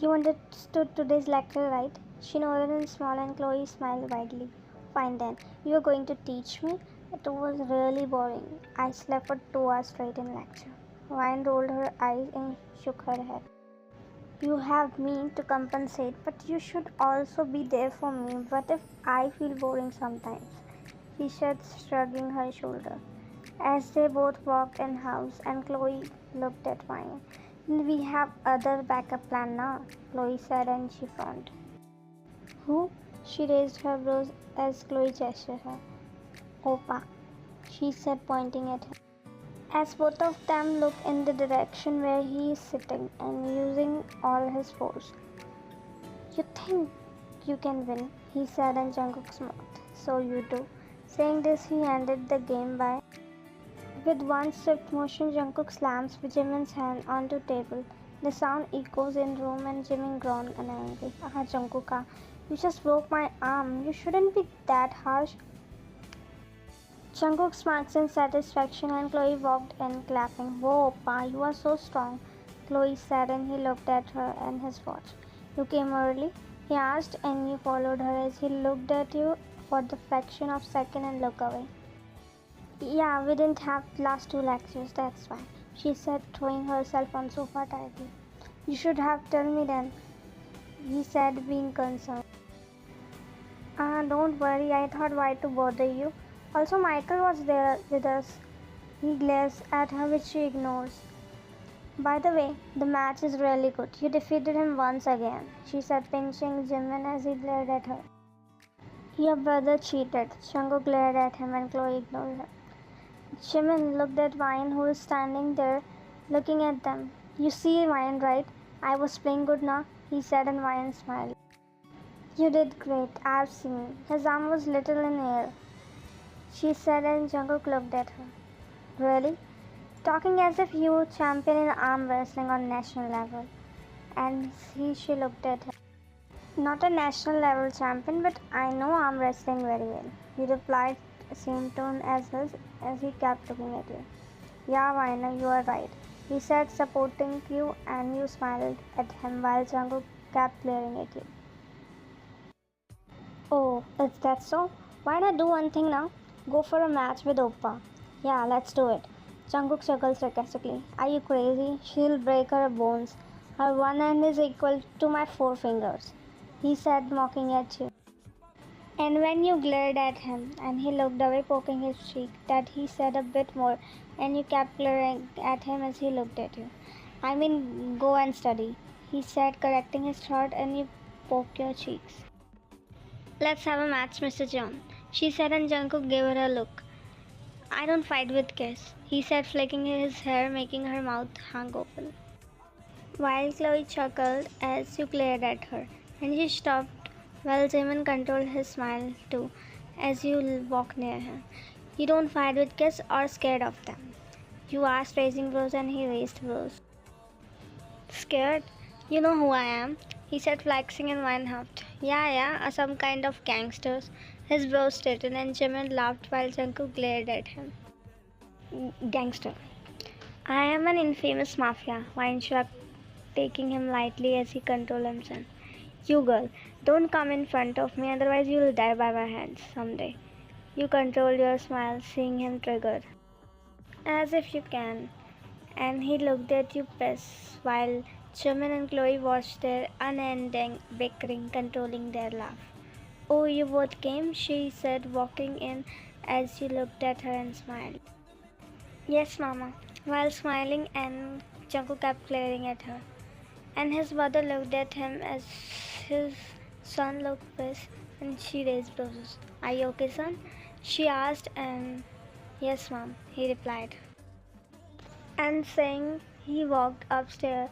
You understood today's lecture, right? She nodded and smiled, and Chloe smiled widely. Fine then, you are going to teach me? It was really boring. I slept for 2 hours straight in lecture. Ryan rolled her eyes and shook her head. You have me to compensate, but you should also be there for me. What if I feel boring sometimes? She said, shrugging her shoulder. As they both walked in house, and Chloe looked at Ryan. We have other backup plan now, Chloe said, and she frowned. Who? She raised her brows as Chloe gestured her. Opa, she said, pointing at him. As both of them looked in the direction where he is sitting and using all his force. You think you can win, he said, and Jungkook smiled. So you do. Saying this, he handed the game by. With one swift motion, Jungkook slams Jimin's hand onto the table. The sound echoes in the room and Jimin groaned angrily. Ah, Jungkook, you just broke my arm. You shouldn't be that harsh. Jungkook smirked in satisfaction and Chloe walked in clapping. Whoa, Pa, you are so strong, Chloe said, and he looked at her and his watch. You came early? He asked, and you followed her as he looked at you for the fraction of a second and looked away. Yeah, we didn't have last 2 lectures, that's why, she said, throwing herself on the sofa tiredly. You should have told me then, he said, being concerned. Don't worry, I thought why to bother you. Also, Michael was there with us. He glares at her, which she ignores. By the way, the match is really good. You defeated him once again, she said, pinching Jimin as he glared at her. Your brother cheated. Jungkook glared at him and Chloe ignored him. Jimin looked at Ryan, who was standing there looking at them. You see Ryan, right? I was playing good now, he said, and Ryan smiled. You did great, I've seen. His arm was little in air, she said, and Jungkook looked at her. Really? Talking as if you were champion in arm wrestling on national level. And she looked at him. Not a national level champion, but I know arm wrestling very well, he replied, same tone as his, as he kept looking at you. Yeah, Vaina, you are right, he said, supporting you, and you smiled at him while Jungkook kept glaring at you. Oh, is that so? Why not do one thing now? Go for a match with Oppa. Yeah, let's do it. Jungkook chuckled sarcastically. Are you crazy? She'll break her bones. Her one hand is equal to my 4 fingers, he said, mocking at you. And when you glared at him, and he looked away, poking his cheek, that he said a bit more, and you kept glaring at him as he looked at you. I mean, go and study, he said, correcting his thought, and you poke your cheeks. Let's have a match, Mr. John, she said, and Jungkook gave her a look. I don't fight with kids, he said, flicking his hair, making her mouth hang open. While Chloe chuckled as you glared at her, and she stopped while Jimin controlled his smile too as you walked near him. You don't fight with kids or scared of them, you asked, raising brows, and he raised brows. Scared? You know who I am, he said, flexing, and Ryan huffed. Yeah, some kind of gangsters. His brows straightened, and Jimin laughed while Jungkook glared at him. Gangster. I am an infamous mafia, Ryan shrugged, taking him lightly as he controlled himself. You girl, don't come in front of me, otherwise you will die by my hands someday. You controlled your smile, seeing him triggered. As if you can. And he looked at you pissed, while Jimin and Chloe watched their unending bickering, controlling their laugh. Oh, you both came, she said, walking in as you looked at her and smiled. Yes, Mama, while smiling, and Jungkook kept glaring at her. And his mother looked at him as his son looked pissed, and she raised brows. Are you okay, son? She asked, and yes, Mom, he replied. And saying, he walked upstairs,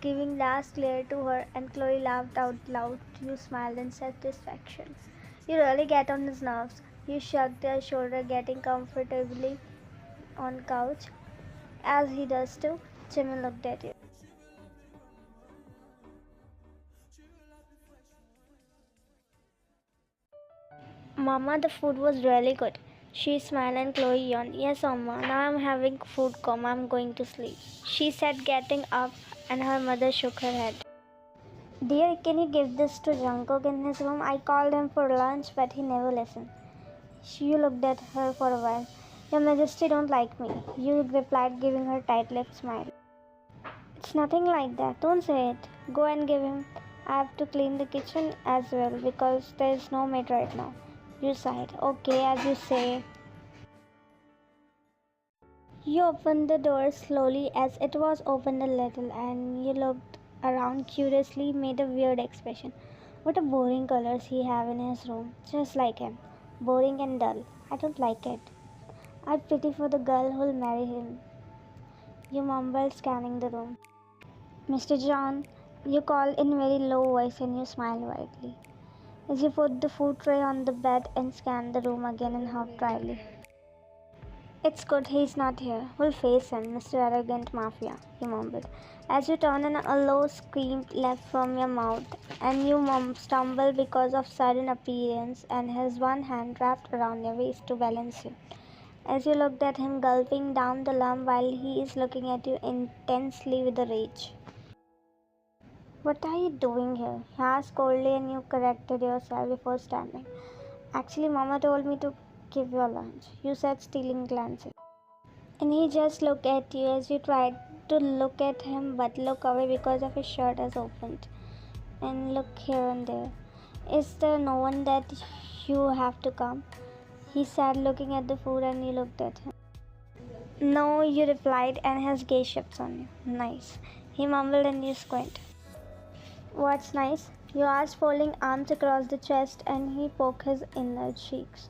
giving last glare to her, and Chloe laughed out loud. You smiled in satisfaction. You really get on his nerves. You shrugged your shoulder, getting comfortably on couch. As he does too, Jimin looked at you. Mama, the food was really good. She smiled and Chloe yawned. Yes, Mama, now I'm having food coma. I'm going to sleep, she said, getting up, and her mother shook her head. Dear, can you give this to Jungkook in his room? I called him for lunch, but he never listened. She looked at her for a while. Your Majesty don't like me, you replied, giving her tight-lipped smile. It's nothing like that. Don't say it. Go and give him. I have to clean the kitchen as well because there is no maid right now. You sighed. Okay, as you say. You opened the door slowly as it was opened a little and you looked around curiously, made a weird expression. What a boring colors he have in his room. Just like him. Boring and dull. I don't like it. I pity for the girl who'll marry him. You mumbled, scanning the room. Mr. John, you called in very low voice and you smiled widely. As you put the food tray on the bed and scanned the room again and huffed dryly. It's good he's not here. We'll face him, Mr. Arrogant Mafia, you mumbled. As you turned and a low scream left from your mouth and you stumbled because of sudden appearance and his one hand wrapped around your waist to balance you. As you looked at him gulping down the lump while he is looking at you intensely with a rage. What are you doing here? He asked coldly and you corrected yourself before standing. Actually, Mama told me to give you lunch, you said, stealing glances. And he just looked at you as you tried to look at him but look away because of his shirt as opened. And look here and there. Is there no one that you have to come? He sat looking at the food and you looked at him. No, you replied, and his gaze shifts on you. Nice. He mumbled and you squinted. What's nice? You asked, folding arms across the chest, and he poked his inner cheeks.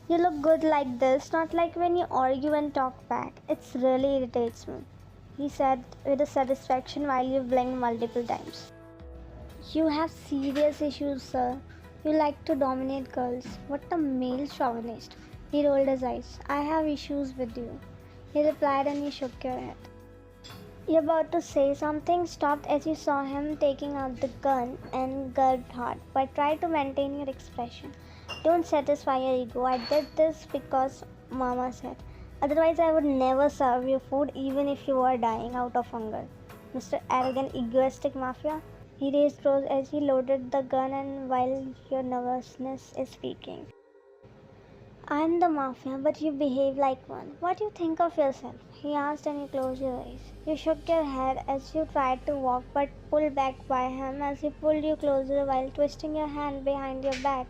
You look good like this, not like when you argue and talk back. It really irritates me, he said with a satisfaction while you blinked multiple times. You have serious issues, sir. You like to dominate girls. What a male chauvinist. He rolled his eyes. I have issues with you, he replied, and you shook your head. You're about to say something, stopped as you saw him taking out the gun and gulped hard, but try to maintain your expression. Don't satisfy your ego. I did this because Mama said. Otherwise, I would never serve you food even if you were dying out of hunger. Mr. Arrogant, egoistic mafia. He raised brows as he loaded the gun and while your nervousness is speaking. I'm the mafia, but you behave like one. What do you think of yourself? He asked and you closed your eyes. You shook your head as you tried to walk but pulled back by him as he pulled you closer while twisting your hand behind your back.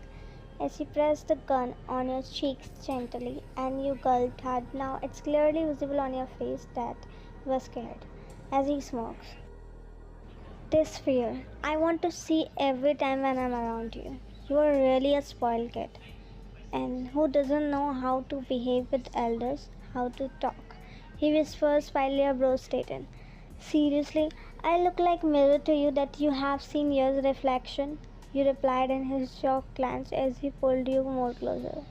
As he pressed the gun on your cheeks gently and you gulped hard. Now it's clearly visible on your face that you were scared. As he smokes. This fear, I want to see every time when I'm around you. You are really a spoiled kid. And who doesn't know how to behave with elders, how to talk. He whispers while your brows straighten. Seriously, I look like mirror to you that you have seen years reflection, you replied, and his jaw clenched as he pulled you more closer.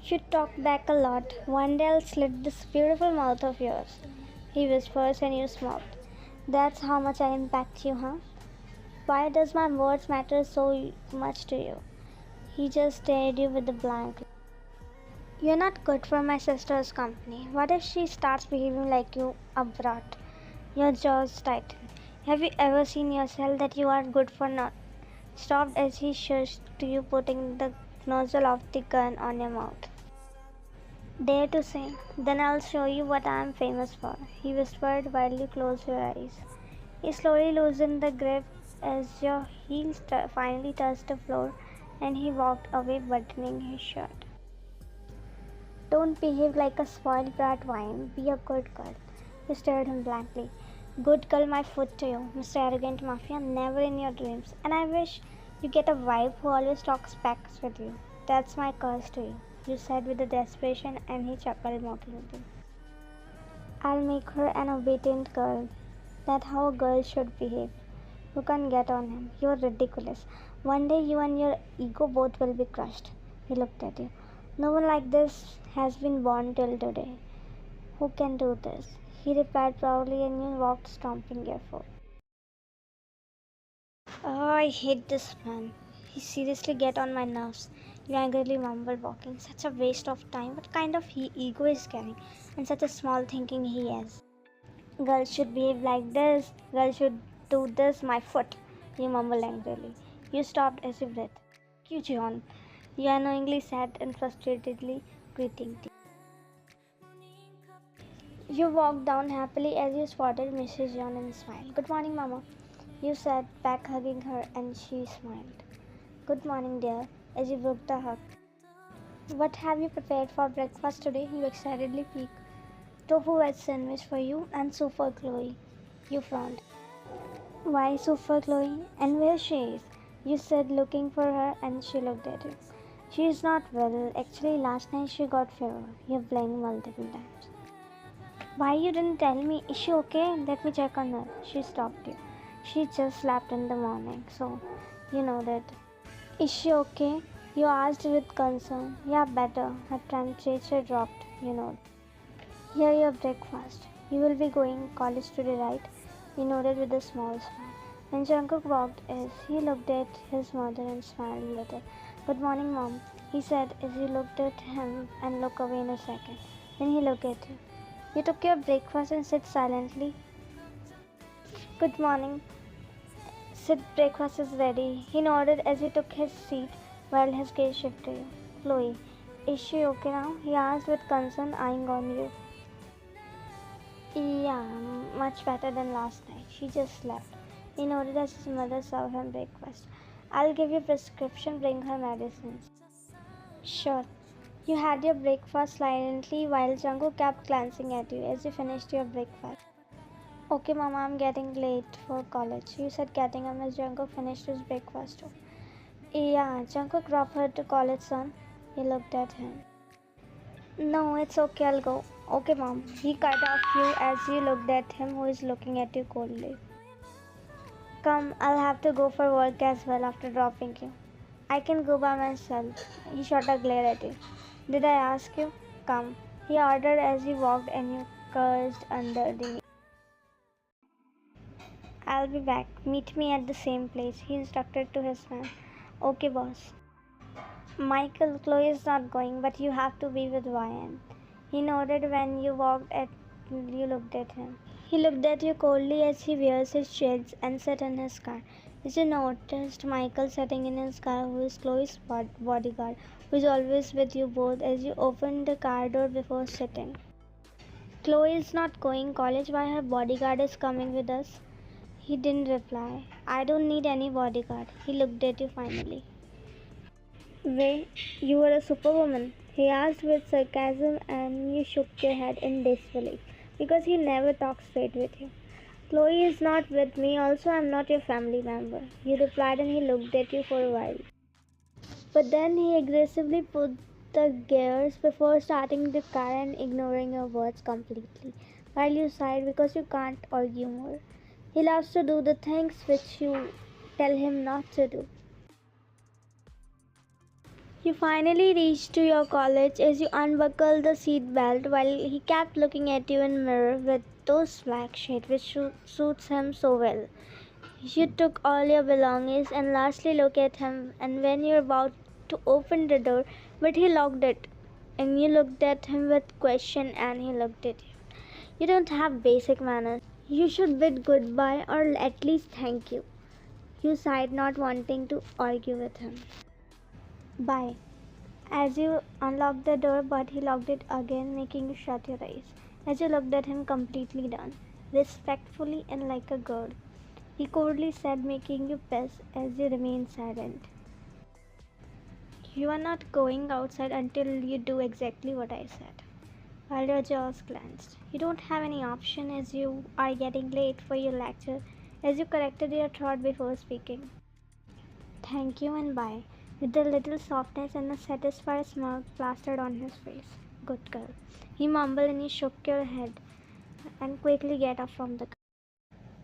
You talk back a lot. One day I'll slit this beautiful mouth of yours, he whispers, and you smoked. That's how much I impact you, huh? Why does my words matter so much to you? He just stared you with a blank look. You're not good for my sister's company. What if she starts behaving like you, a brat? Your jaws tighten. Have you ever seen yourself that you are good for not? Stopped as he shushed to you, putting the nozzle of the gun on your mouth. Dare to say? Then I'll show you what I am famous for, he whispered while you closed your eyes. He slowly loosened the grip as your heels finally touched the floor and he walked away, buttoning his shirt. Don't behave like a spoiled brat, Wine. Be a good girl. You stared him blankly. Good girl, my foot to you, Mr. Arrogant Mafia, never in your dreams. And I wish you get a wife who always talks facts with you. That's my curse to you, you said with a desperation, and he chuckled mockingly. I'll make her an obedient girl. That's how a girl should behave. You can't get on him. You're ridiculous. One day you and your ego both will be crushed. He looked at you. No one like this has been born till today. Who can do this? He replied proudly and you walked stomping your foot. Oh, I hate this man. He seriously get on my nerves. You angrily mumbled, walking. Such a waste of time. What kind of ego is carrying? And such a small thinking he has. Girls should behave like this. Girls should do this. My foot. He mumbled angrily. You stopped as you breathed. You, John. You unknowingly sat and frustratedly gritting teeth. You walked down happily as you spotted Mrs. John and smiled. Good morning, Mama. You sat back hugging her and she smiled. Good morning, dear, as you broke the hug. What have you prepared for breakfast today? You excitedly peeked. Tofu wedge sandwich for you and soup for Chloe. You frowned. Why soup for Chloe? And where she is? You said, looking for her, and she looked at you. She is not well. Actually, last night she got fever. You blinked multiple times. Why you didn't tell me? Is she okay? Let me check on her. She stopped you. She just slept in the morning, so you know that. Is she okay? You asked with concern. Yeah, better. Her temperature dropped, you know. Here your breakfast. You will be going college today, right? He nodded with a small smile. When Jungkook walked in, he looked at his mother and smiled a little. Good morning, Mom, he said as he looked at him and looked away in a second. Then he looked at you. You took your breakfast and sat silently. Good morning. Sit, breakfast is ready. He nodded as he took his seat while his gaze shifted to you. Chloe, is she okay now? He asked with concern, eyeing on you. Yeah, much better than last night. She just slept. He nodded as his mother served him breakfast. I'll give you prescription, bring her medicines. Sure. You had your breakfast silently while Jungkook kept glancing at you as you finished your breakfast. Okay, Mama, I'm getting late for college. You said getting up as Jungkook finished his breakfast too. Yeah, Jungkook dropped her to college, son. He looked at him. No, it's okay, I'll go. Okay, Mom. He cut off you as you looked at him, who is looking at you coldly. Come, I'll have to go for work as well after dropping you. I can go by myself. He shot a glare at you. Did I ask you? Come. He ordered as he walked and you cursed under the knee. I'll be back. Meet me at the same place. He instructed to his man. Okay, boss. Michael, Chloe is not going, but you have to be with Ryan. He nodded when you looked at him. He looked at you coldly as he wears his shades and sat in his car. As you noticed Michael sitting in his car, who is Chloe's bodyguard, who is always with you both, as you opened the car door before sitting. Chloe is not going college, why her bodyguard is coming with us? He didn't reply. I don't need any bodyguard. He looked at you finally. Way, you were a superwoman, he asked with sarcasm, and you shook your head in disbelief because he never talks straight with you. Chloe is not with me, also I am not your family member. You replied and he looked at you for a while. But then he aggressively put the gears before starting the car and ignoring your words completely, while you sighed because you can't argue more. He loves to do the things which you tell him not to do. You finally reached to your college as you unbuckled the seat belt while he kept looking at you in the mirror with those black shades which suits him so well. You took all your belongings and lastly looked at him and when you were about to open the door but he locked it and you looked at him with question and he looked at you. You don't have basic manners. You should bid goodbye or at least thank you. You sighed not wanting to argue with him. Bye. As you unlocked the door, but he locked it again, making you shut your eyes. As you looked at him completely done, respectfully and like a girl, he coldly said, making you piss as you remained silent. You are not going outside until you do exactly what I said. While your jaws clenched, you don't have any option as you are getting late for your lecture, as you corrected your thought before speaking. Thank you and bye, with a little softness and a satisfied smile plastered on his face. Good girl. He mumbled and you shook your head and quickly get up from the car.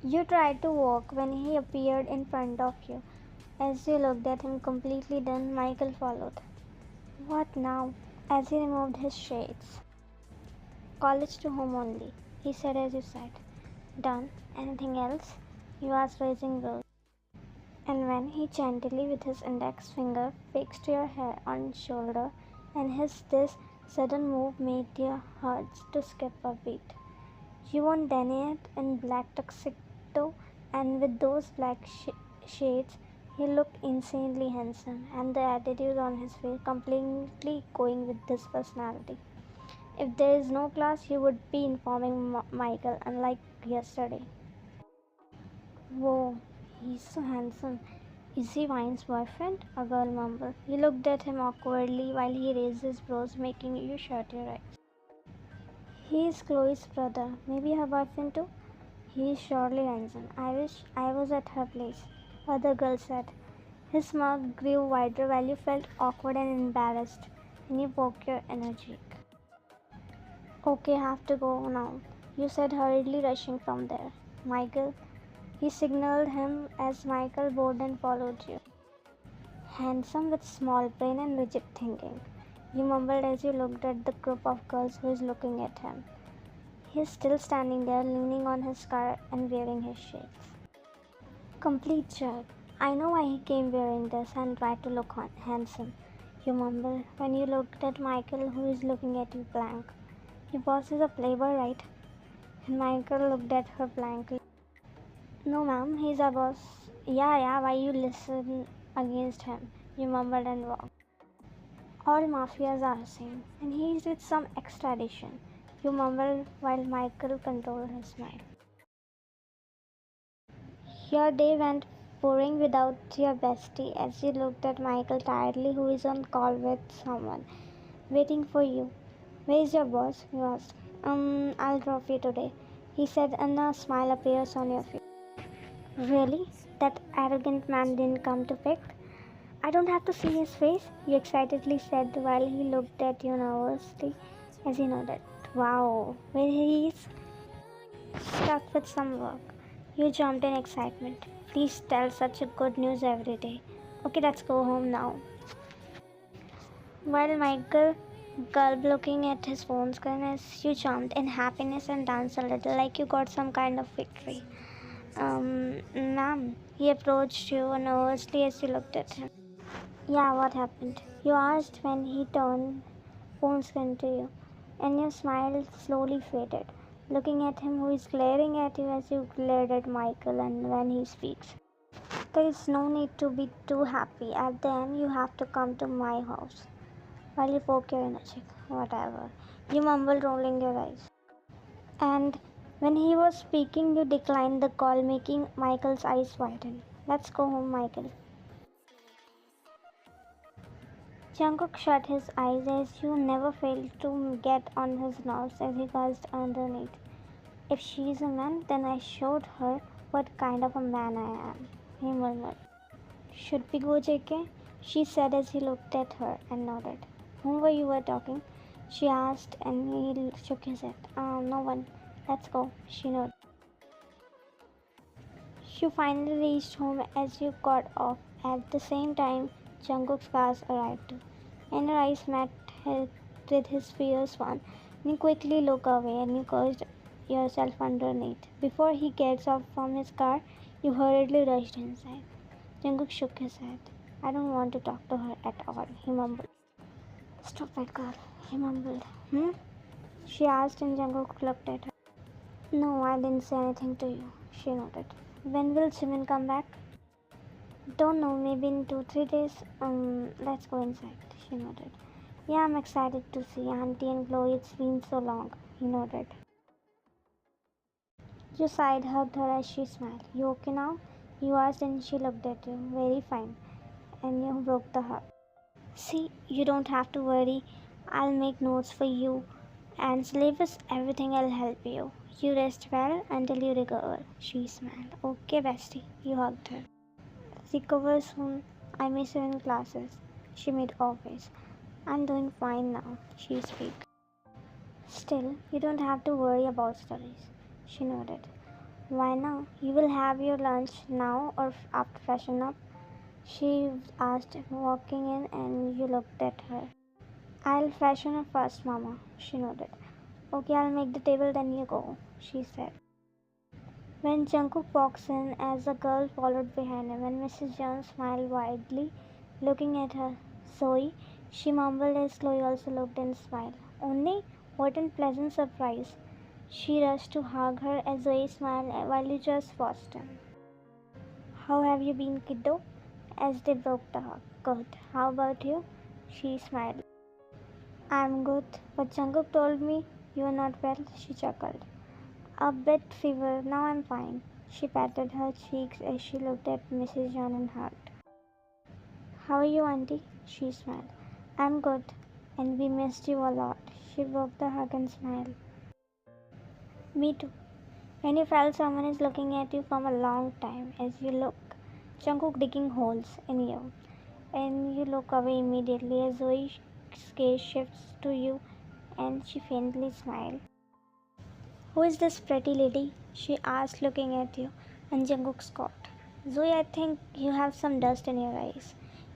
You tried to walk when he appeared in front of you. As you looked at him completely done, Michael followed. What now? As he removed his shades. College to home only, he said as you said. Done. Anything else? You asked, raising brows. And when he gently with his index finger fixed your hair on his shoulder and this sudden move made your heart to skip a beat. You won't deny it in black tuxedo and with those black shades, he looked insanely handsome, and the attitude on his face completely going with his personality. If there is no class, he would be informing Michael, unlike yesterday. Whoa, he's so handsome. Is he Vine's boyfriend? A girl mumbled. He looked at him awkwardly while he raised his brows, making you shut your eyes. He is Chloe's brother. Maybe her boyfriend too? He is surely handsome. I wish I was at her place, other girl said. His mouth grew wider while you felt awkward and embarrassed, and you woke your energy. Okay, have to go now, you said hurriedly, rushing from there. Michael, he signaled him as Michael Borden followed you. Handsome with small brain and rigid thinking, you mumbled as you looked at the group of girls who was looking at him. He is still standing there, leaning on his car and wearing his shades. Complete jerk. I know why he came wearing this and tried to look handsome, you mumbled when you looked at Michael, who is looking at you blank. Your boss is a playboy, right? And Michael looked at her blankly. No, ma'am, he's our boss. Yeah, why you listen against him? You mumbled and walked. All mafias are the same, and he's with some extradition. You mumbled while Michael controlled his smile. Your day went boring without your bestie as you looked at Michael tiredly, who is on call with someone, waiting for you. Where is your boss? You asked. I'll drop you today, he said, and a smile appears on your face. Really? That arrogant man didn't come to pick? I don't have to see his face, you excitedly said while he looked at you nervously as he nodded. Wow, well, he's stuck with some work. You jumped in excitement. Please tell such a good news every day. Okay, let's go home now. While Michael gulped looking at his phone screen as you jumped in happiness and danced a little like you got some kind of victory. Ma'am, he approached you nervously as you looked at him. Yeah, what happened? You asked when he turned phone screen to you, and your smile slowly faded, looking at him who is glaring at you as you glared at Michael and when he speaks. There is no need to be too happy. At the end, you have to come to my house. While you poke your inner cheek, whatever. You mumbled, rolling your eyes. And when he was speaking, you declined the call, making Michael's eyes widen. Let's go home, Michael. Jungkook shut his eyes as you never failed to get on his nerves as he gasped underneath. If she's a man, then I showed her what kind of a man I am, he murmured. Should we go, JK? She said as he looked at her and nodded. Whom were you talking? She asked and he shook his head. No one. Let's go, she nodded. You finally reached home as you got off. At the same time, Jungkook's cars arrived too, and her eyes met with his fierce one. And you quickly look away and you cursed yourself underneath. Before he gets off from his car, you hurriedly rushed inside. Jungkook shook his head. I don't want to talk to her at all, he mumbled. Stop it, girl, he mumbled. She asked and Jungkook looked at her. No, I didn't say anything to you, she nodded. When will Jimin come back? Don't know, maybe in 2-3 days. Let's go inside, she nodded. Yeah, I'm excited to see Auntie and Chloe. It's been so long, he nodded. You sighed, hugged her as she smiled. You okay now? You asked and she looked at you. Very fine. And you broke the hug. See, you don't have to worry. I'll make notes for you. And syllabus, everything will help you. You rest well until you recover. She smiled. Okay, bestie. You hugged her. Recover soon. I miss you in classes. She made obvious. I'm doing fine now. She spoke. Still, you don't have to worry about studies. She nodded. Why now? You will have your lunch now or after freshen up? She asked, walking in, and you looked at her. I'll freshen up first, Mama. She nodded. Okay, I'll make the table, then you go, she said. When Jungkook walks in, as the girl followed behind him, and Mrs. Jones smiled widely, looking at her. Zoe, she mumbled as Chloe also looked and smiled. Only? What a pleasant surprise. She rushed to hug her as Zoe smiled while you just watched him. How have you been, kiddo? As they broke the hug. Good. How about you? She smiled. I'm good, but Jungkook told me you are not well. She chuckled. A bit fever. Now I'm fine. She patted her cheeks as she looked at Mrs. John and hugged. How are you, auntie? She smiled. I'm good, and we missed you a lot. She broke the hug and smiled. Me too. When you felt someone is looking at you from a long time as you look, Jungkook digging holes in you, and you look away immediately as Zoe's gaze shifts to you and she faintly smiled. Who is this pretty lady? She asked, looking at you, and Jungkook scoffed. Zoe, I think you have some dust in your eyes.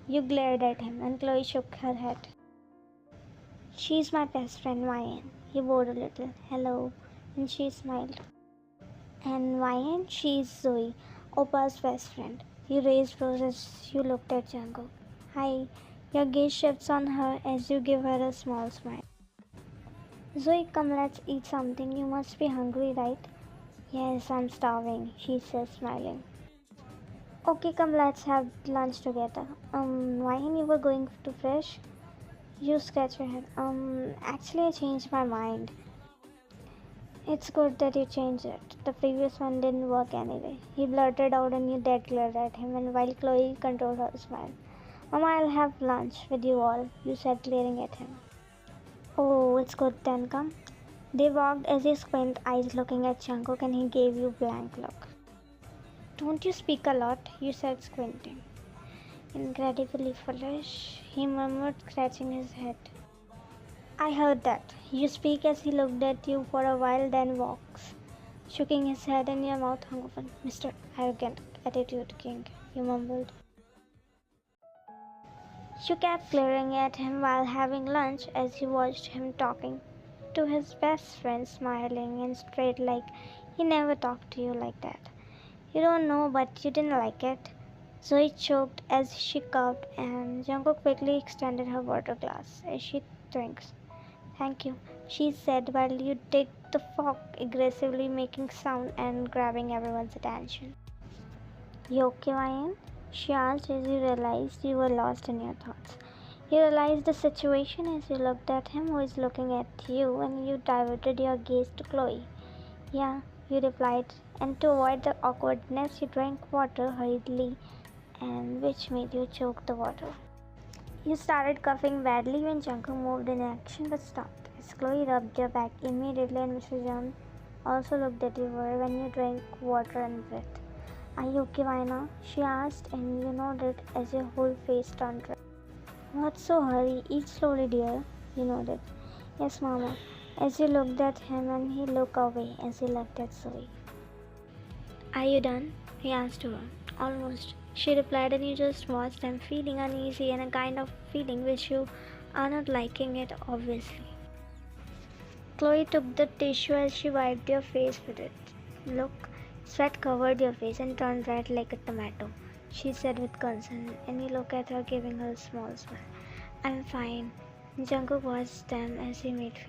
You glared at him, and Chloe shook her head. She's my best friend, Ryan. He bowed a little. Hello. And she smiled. And Ryan, she's Zoe, Oppa's best friend. You raised brows as you looked at Jungkook. Hi. Your gaze shifts on her as you give her a small smile. Zoe, come let's eat something. You must be hungry, right? Yes, I'm starving, she says, smiling. Okay, come let's have lunch together. Ryan, you were going to Fresh? You scratch your head. Actually I changed my mind. It's good that you changed it. The previous one didn't work anyway. He blurted out and you dead glared at him, and while Chloe controlled her smile. Mama, I'll have lunch with you all, you said, glaring at him. Oh, it's good then, come. They walked as he squint eyes looking at Jungkook and he gave you blank look. Don't you speak a lot, you said, squinting. Incredibly foolish, he murmured, scratching his head. I heard that. You speak as he looked at you for a while, then walks, shaking his head and your mouth hung open. Mr. Arrogant Attitude King, you mumbled. You kept glaring at him while having lunch as you watched him talking to his best friend, smiling and straight like he never talked to you like that. You don't know, but you didn't like it. Zoe choked as she coughed, and Jungkook quickly extended her water glass as she drinks. Thank you, she said while you digged the fork aggressively, making sound and grabbing everyone's attention. You okay, Ryan? She asked as you realized you were lost in your thoughts. You realized the situation as you looked at him who is looking at you, and you diverted your gaze to Chloe. Yeah, you replied, and to avoid the awkwardness you drank water hurriedly, and which made you choke the water. You started coughing badly when Jungkook moved in action but stopped. As Chloe rubbed your back immediately, and Mr. John also looked at you when you drank water and breathed. Are you okay, Vaina? She asked, and you nodded as your whole face turned red. What's so hurry? Eat slowly, dear. You nodded. Yes, Mama. As you looked at him, and he looked away as he looked at Zoe. Are you done? He asked her. Almost. She replied, and you just watched them, feeling uneasy and a kind of feeling which you are not liking it, obviously. Chloe took the tissue as she wiped your face with it. Look, sweat covered your face and turned red like a tomato, she said with concern, and you looked at her, giving her a small smile. I'm fine. Jungkook watched them as he made face.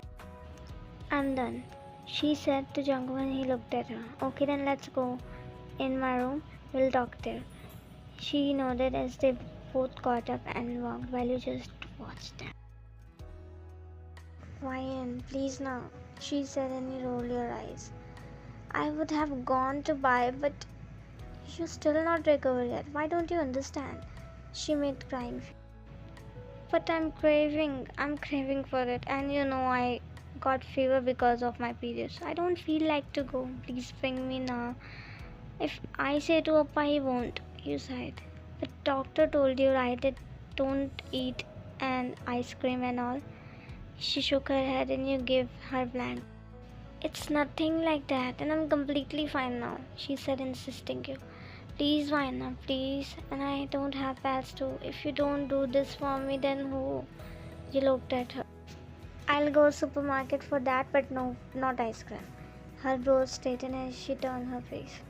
I'm done, she said to Jungkook when he looked at her. Okay, then let's go. In my room, we'll talk there. She nodded as they both got up and walked while you just watched them. Ryan, please now, she said, and you rolled your eyes. I would have gone to buy, but you're still not recovered yet. Why don't you understand? She made crying face. But I'm craving for it, and you know I got fever because of my periods. I don't feel like to go. Please bring me now. If I say to Oppa, he won't, you sighed. The doctor told you, right? It don't eat and ice cream and all. She shook her head and you gave her blank. It's nothing like that, and I'm completely fine now, she said, insisting you. Please, Vaina, please. And I don't have pads too. If you don't do this for me, then who? You looked at her. I'll go supermarket for that, but no, not ice cream. Her brows straightened as she turned her face.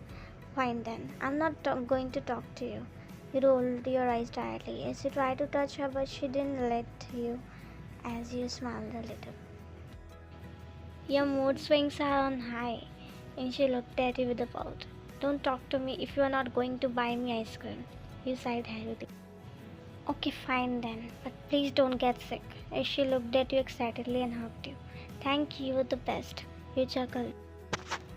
Fine then, I'm not going to talk to you. You rolled your eyes tiredly as you tried to touch her, but she didn't let you as you smiled a little. Your mood swings are on high, and she looked at you with a pout. don't talk to me if you are not going to buy me ice cream. You sighed heavily. Okay, fine then, but please don't get sick. As she looked at you excitedly and hugged you. Thank you, the best. You chuckled.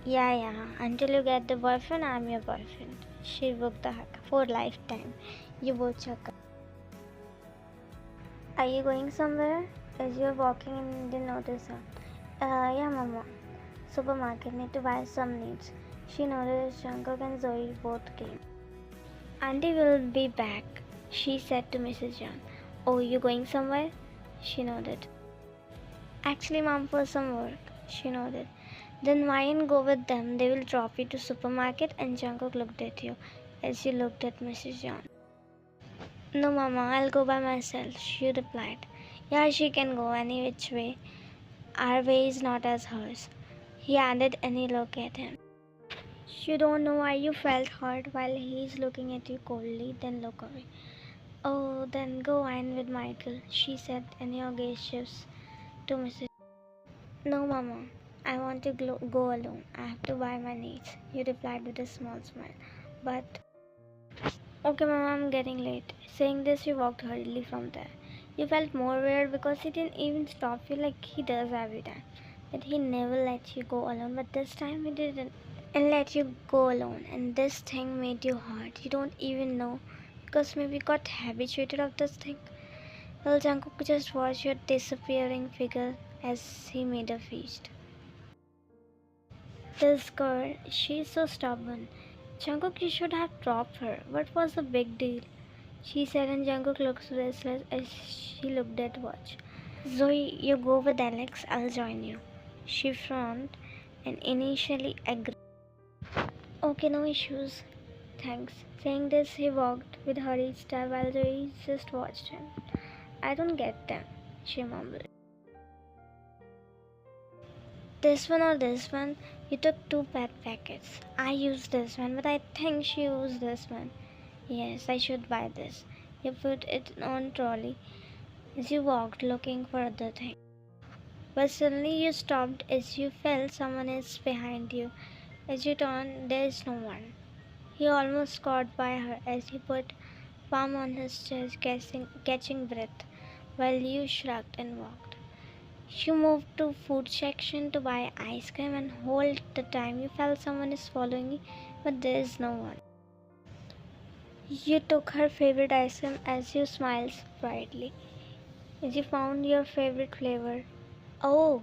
Yeah, until you get the boyfriend, I'm your boyfriend. She booked the hug for lifetime. You both chuckled. Are you going somewhere? As you're walking in, they notice her. Yeah, Mama. Supermarket, need to buy some needs. She nodded as Jungkook and Zoe both came. Auntie will be back, she said to Mrs. John. Oh, you going somewhere? She nodded. Actually, Mom, for some work. She nodded. Then why and go with them? They will drop you to supermarket. And Jungkook looked at you as you looked at Mrs. John. No, Mama, I'll go by myself, she replied. Yeah, she can go any which way. Our way is not as hers. He added and he looked at him. You don't know why you felt hurt while he's looking at you coldly, then look away. Oh, then go wine with Michael, she said, and your gaze shifts to Mrs. No, Mama, I want to go alone. I have to buy my needs, you replied with a small smile. But, okay, Mama, I'm getting late. Saying this, you walked hurriedly from there. You felt more weird because he didn't even stop you like he does every time. That he never let you go alone, but this time he didn't. And let you go alone, and this thing made you hurt. You don't even know because maybe you got habituated of this thing. Well, Jungkook just watched your disappearing figure as he made a feast. This girl, she's so stubborn. Jungkook, you should have dropped her. What was the big deal? She said, and Jungkook looked restless as she looked at watch. Zoe, you go with Alex, I'll join you. She frowned and initially agreed. Okay, no issues. Thanks. Saying this, he walked with hurried step while Zoe just watched him. I don't get them, she mumbled. This one or this one? You took 2 pet packets. I used this one, but I think she used this one. Yes, I should buy this. You put it on trolley as you walked looking for other things. But suddenly you stopped as you felt someone is behind you. As you turned, there is no one. He almost caught by her as he put palm on his chest, catching breath, while you shrugged and walked. You moved to food section to buy ice cream, and all the time you felt someone is following you, but there is no one. You took her favorite ice cream as you smiled brightly. As you found your favorite flavor. Oh,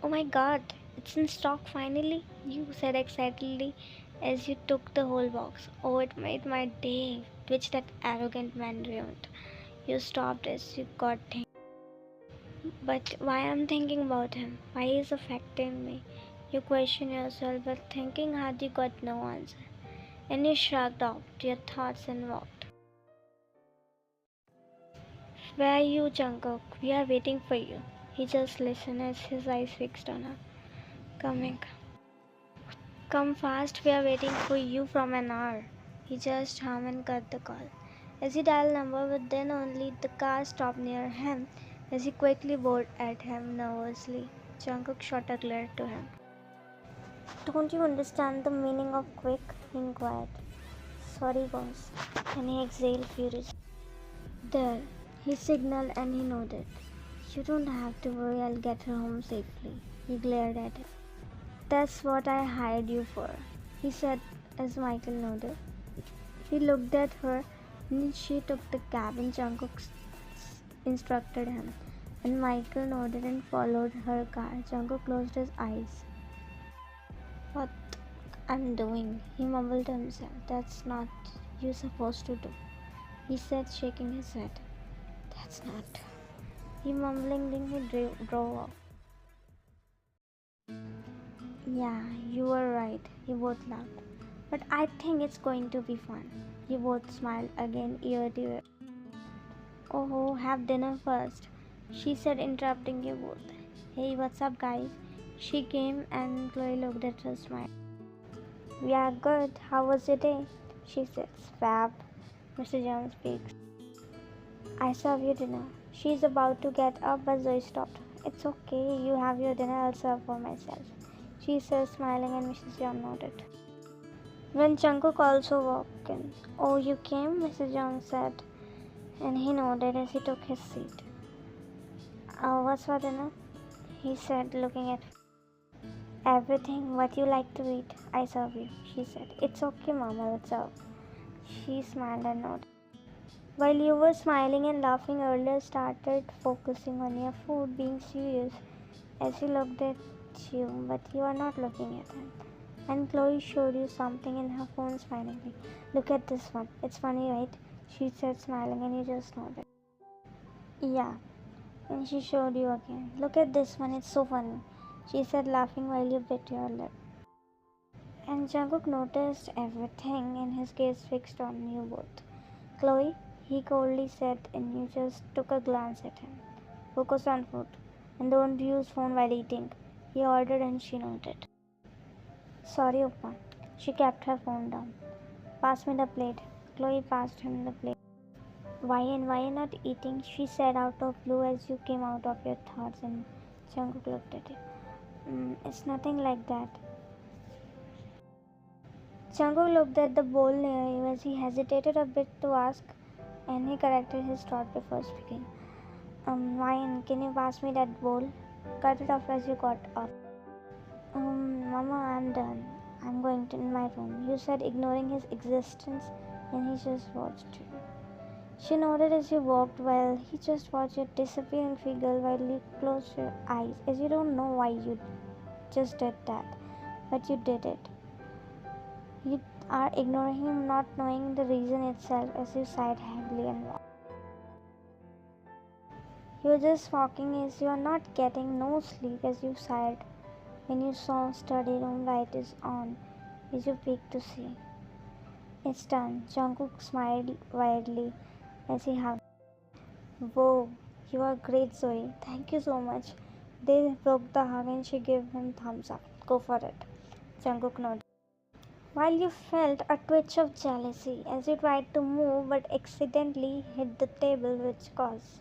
oh my god, it's in stock finally, you said excitedly as you took the whole box. Oh, it made my day, which that arrogant man ruined. You stopped as you got thinking. But why I'm thinking about him? Why he's affecting me? You question yourself, but thinking hard you got no answer. And you shrugged off your thoughts and walked. Where are you, Jungkook? We are waiting for you. He just listened as his eyes fixed on her. Coming. Come fast, we are waiting for you from an hour. He just hummed and cut the call. As he dialed number, but then only the car stopped near him as he quickly bowed at him nervously. Jungkook shot a glare to him. Don't you understand the meaning of quick? He inquired. Sorry, boss. And he exhaled furiously. There, he signaled and he nodded. You don't have to worry, I'll get her home safely. He glared at him. That's what I hired you for, he said as Michael nodded. He looked at her and she took the cab and Jungkook instructed him. And Michael nodded and followed her car. Jungkook closed his eyes. What I'm doing, he mumbled to himself. That's not you supposed to do, he said, shaking his head. That's not. He mumbling, then he drove off. Yeah, you were right, he both laughed. But I think it's going to be fun. You both smiled again, ear to ear. Oh, have dinner first, she said, interrupting you both. Hey, what's up, guys? She came and Chloe looked at her, smiled. We are good. How was your day? She said. Fab, Mr. John speaks. I serve you dinner. She's about to get up, but Zoe stopped. It's okay. You have your dinner. I'll serve for myself, she said, smiling, and Mrs. John nodded. When Jungkook also walked in. Oh, you came? Mrs. Jung said, and he nodded as he took his seat. What's for dinner? He said, looking at everything. What you like to eat, I serve you, she said. It's okay, Mama, let's serve. She smiled and nodded. While you were smiling and laughing earlier, started focusing on your food, being serious as he looked at you, but you are not looking at him. And Chloe showed you something in her phone smilingly. Look at this one. It's funny, right? She said, smiling, and you just nodded. Yeah. And she showed you again. Look at this one. It's so funny. She said, laughing while you bit your lip. And Jungkook noticed everything, and his gaze fixed on you both. Chloe, he coldly said, and you just took a glance at him. Focus on food, and don't use phone while eating. He ordered, and she nodded. Sorry, Oppa. She kept her phone down. Pass me the plate. Chloe passed him the plate. Why not eating? She said out of blue as you came out of your thoughts, and Jungkook looked at you. It's nothing like that. Jungkook looked at the bowl near you as he hesitated a bit to ask, and he corrected his thought before speaking. Wine, can you pass me that bowl? Cut it off as you got up. Mama, I'm done. I'm going to in my room. You said, ignoring his existence, and he just watched you. She nodded as you walked while he just watched your disappearing figure while you closed your eyes, as you don't know why you just did that, but you did it. You are ignoring him, not knowing the reason itself, as you sighed heavily and walked. You were just walking as you are not getting no sleep as you sighed when you saw study room light is on as you peeked to see. It's done. Jungkook smiled widely as he hugged. Whoa, you are great, Zoe. Thank you so much. They broke the hug and she gave him thumbs up. Go for it. Jungkook nodded. While you felt a twitch of jealousy as you tried to move but accidentally hit the table, which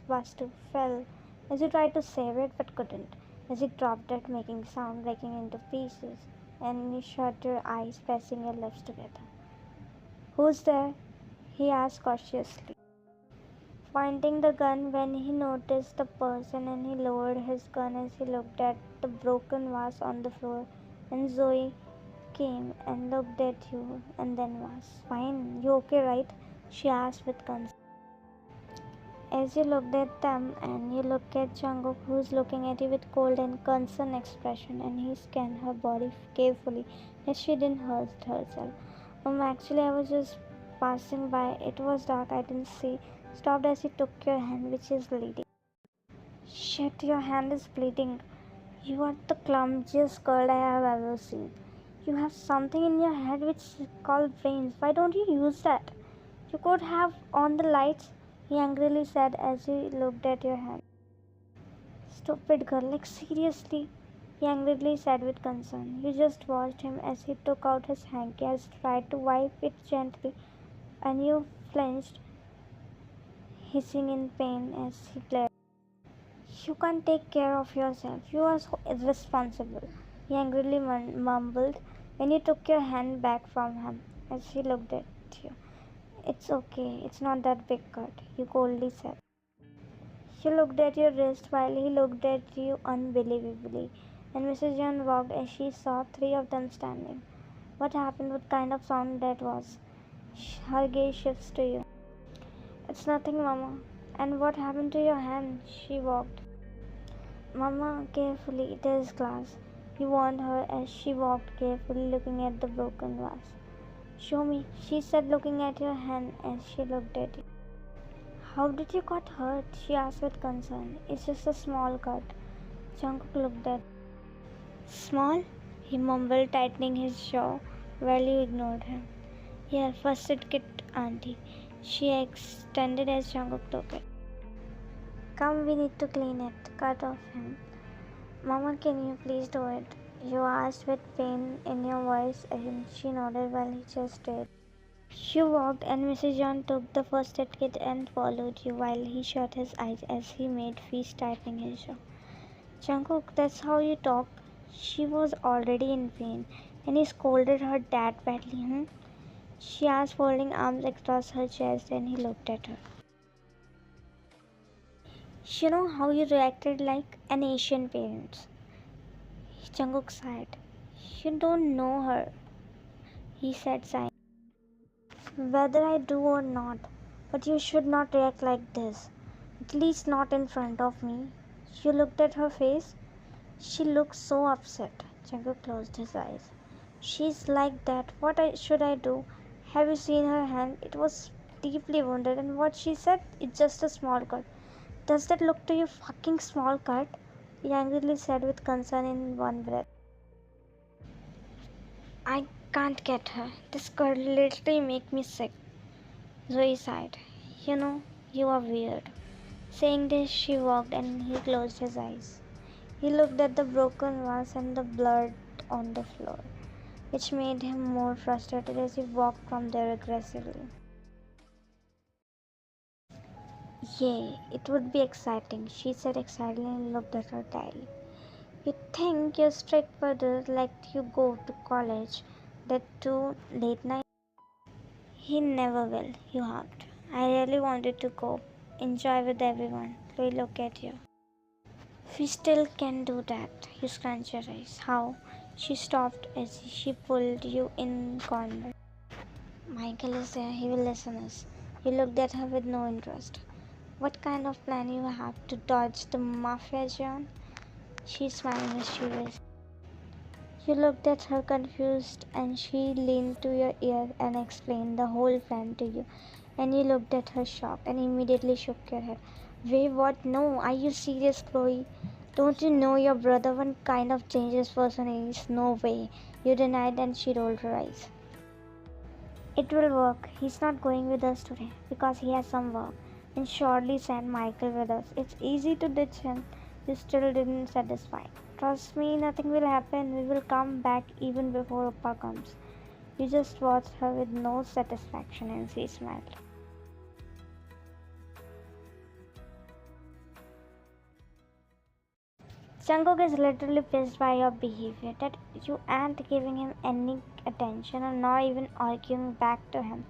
was to fell as you tried to save it but couldn't, as it dropped it, making sound, breaking into pieces, and you shut your eyes, pressing your lips together. Who's there? He asked cautiously, pointing the gun when he noticed the person, and he lowered his gun as he looked at the broken vase on the floor, and Zoe came and looked at you and then was. Fine, you okay, right? She asked with concern. As you looked at them and you looked at Jungkook, who's looking at you with cold and concerned expression, and he scanned her body carefully as she didn't hurt herself. Actually, I was just passing by. It was dark, I didn't see. Stopped as he took your hand, which is bleeding. Shit, your hand is bleeding. You are the clumsiest girl I have ever seen. You have something in your head which is called brains. Why don't you use that? You could have on the lights, he angrily said as he looked at your hand. Stupid girl, like seriously, he angrily said with concern. You just watched him as he took out his hanky and tried to wipe it gently, and you flinched, hissing in pain as he glared. You can't take care of yourself. You are so irresponsible, he angrily mumbled when you took your hand back from him as he looked at you. It's okay, it's not that big cut, you coldly said. You looked at your wrist while he looked at you unbelievably, and Mrs. John walked as she saw three of them standing. What happened? What kind of sound that was? Her gaze shifts to you. It's nothing, Mama. And what happened to your hand? She walked. Mama, carefully, there's glass. He warned her as she walked carefully, looking at the broken vase. Show me, she said, looking at your hand as she looked at you. How did you get hurt? She asked with concern. It's just a small cut. Jungkook looked at. Small? He mumbled, tightening his jaw while you ignored him. Here, first aid kit, Auntie. She extended as Jungkook took it. Come, we need to clean it. Cut off him. Mama, can you please do it? You asked with pain in your voice, and she nodded while he just did. You walked, and Mrs. John took the first aid kit and followed you while he shut his eyes as he made face, tightening his jaw. Jungkook, that's how you talk? She was already in pain, and he scolded her that badly, she asked, folding arms across her chest, and he looked at her. You know how you reacted like an Asian parent. Jungkook sighed. You don't know her, he said, sighing. Whether I do or not, but you should not react like this. At least not in front of me. You looked at her face. She looked so upset. Jungkook closed his eyes. She's like that. Should I do? Have you seen her hand? It was deeply wounded, and what she said, it's just a small cut. Does that look to you fucking small cut? He angrily said with concern in one breath. I can't get her. This girl literally make me sick. Zoe sighed. You know, you are weird. Saying this, she walked and he closed his eyes. He looked at the broken vase and the blood on the floor, which made him more frustrated as he walked from there aggressively. Yay, it would be exciting, she said excitedly and looked at her diary. You think your strict brother let you go to college, that too late night? He never will, you hugged. I really wanted to go. Enjoy with everyone. Chloe, look at you. We still can do that. You scrunch your eyes. How? She stopped as she pulled you in corner. Michael is there. He will listen us. You looked at her with no interest. What kind of plan you have to dodge the mafia, John? She smiled mischievous. You looked at her confused and she leaned to your ear and explained the whole plan to you. And you looked at her shocked and immediately shook your head. Wait, what? No, are you serious, Chloe? Don't you know your brother one kind of dangerous person is? No way. You denied and she rolled her eyes. It will work. He's not going with us today because he has some work. And surely send Michael with us. It's easy to ditch him. You still didn't satisfy. Trust me, nothing will happen. We will come back even before Oppa comes. You just watched her with no satisfaction and she smiled. Jungkook is literally pissed by your behavior, that you aren't giving him any attention or not even arguing back to him.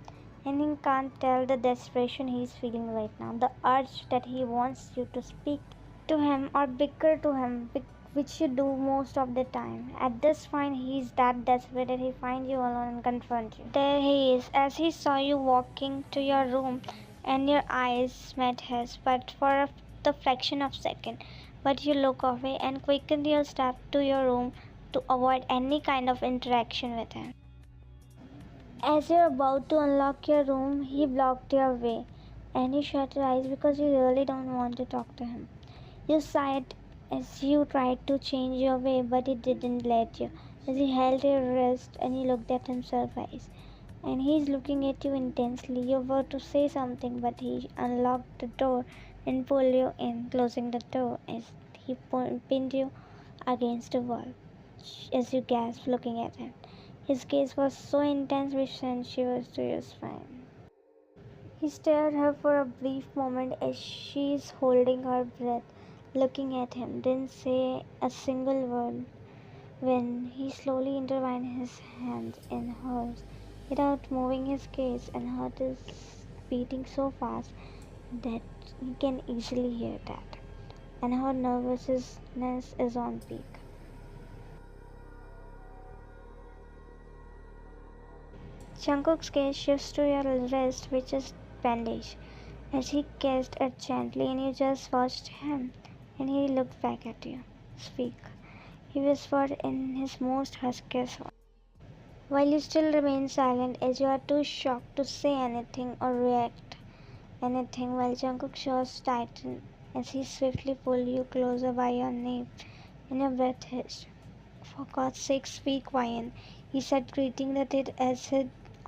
And he can't tell the desperation he's feeling right now, the urge that he wants you to speak to him or bicker to him, which you do most of the time. At this point, he's that desperate that he finds you alone and confronts you. There he is, as he saw you walking to your room, and your eyes met his, but for the fraction of a second. But you look away and quickened your step to your room to avoid any kind of interaction with him. As you're about to unlock your room, he blocked your way, and you shut your eyes because you really don't want to talk to him. You sighed as you tried to change your way, but he didn't let you. As he held your wrist and you looked at him surprised, and he's looking at you intensely. You were to say something, but he unlocked the door and pulled you in, closing the door as he pinned you against the wall. As you gasped, looking at him, his gaze was so intense which sent shivers to your spine. He stared at her for a brief moment as she's holding her breath, looking at him, didn't say a single word. When he slowly intertwined his hands in hers without moving his gaze, and heart is beating so fast that he can easily hear that, and her nervousness is on peak. Jungkook's gaze shifts to your wrist, which is bandaged, as he kissed it gently, and you just watched him, and he looked back at you. Speak, he whispered in his most huskiest voice. While you still remain silent, as you are too shocked to say anything or react anything, while Jungkook's jaws tightened as he swiftly pulled you closer by your nape, and your breath hissed. For God's sake, speak, Ryan, he said, greeting the it as his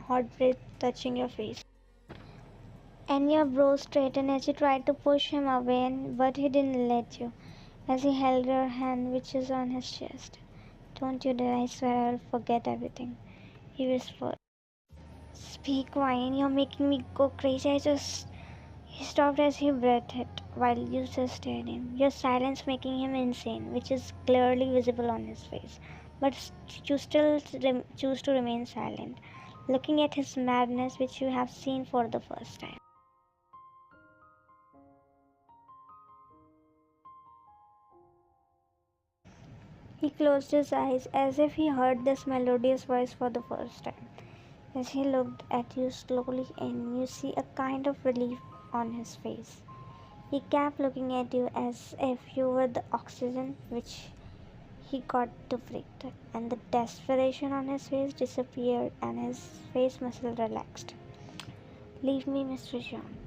hot breath touching your face. And your brows straightened as you tried to push him away, but he didn't let you, as he held your hand, which is on his chest. Don't you dare, I swear I'll forget everything, he whispered. Speak, Ryan, you're making me go crazy. He stopped as he breathed it, while you just stared at him, your silence making him insane, which is clearly visible on his face. But you still choose to remain silent, looking at his madness which you have seen for the first time. He closed his eyes as if he heard this melodious voice for the first time. As he looked at you slowly and you see a kind of relief on his face. He kept looking at you as if you were the oxygen which he got to breathe, and the desperation on his face disappeared and his face muscle relaxed. Leave me, Mr. John.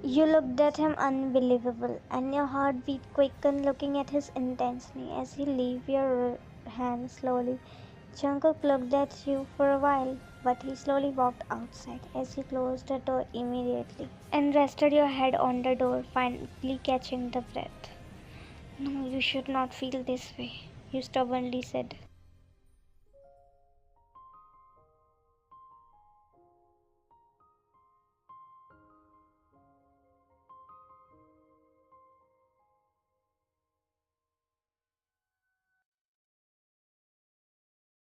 You looked at him unbelievable, and your heart beat quickened looking at his intensely as he leave your hand slowly. Jungkook looked at you for a while, but he slowly walked outside as he closed the door immediately and rested your head on the door, finally catching the breath. No, you should not feel this way, you stubbornly said.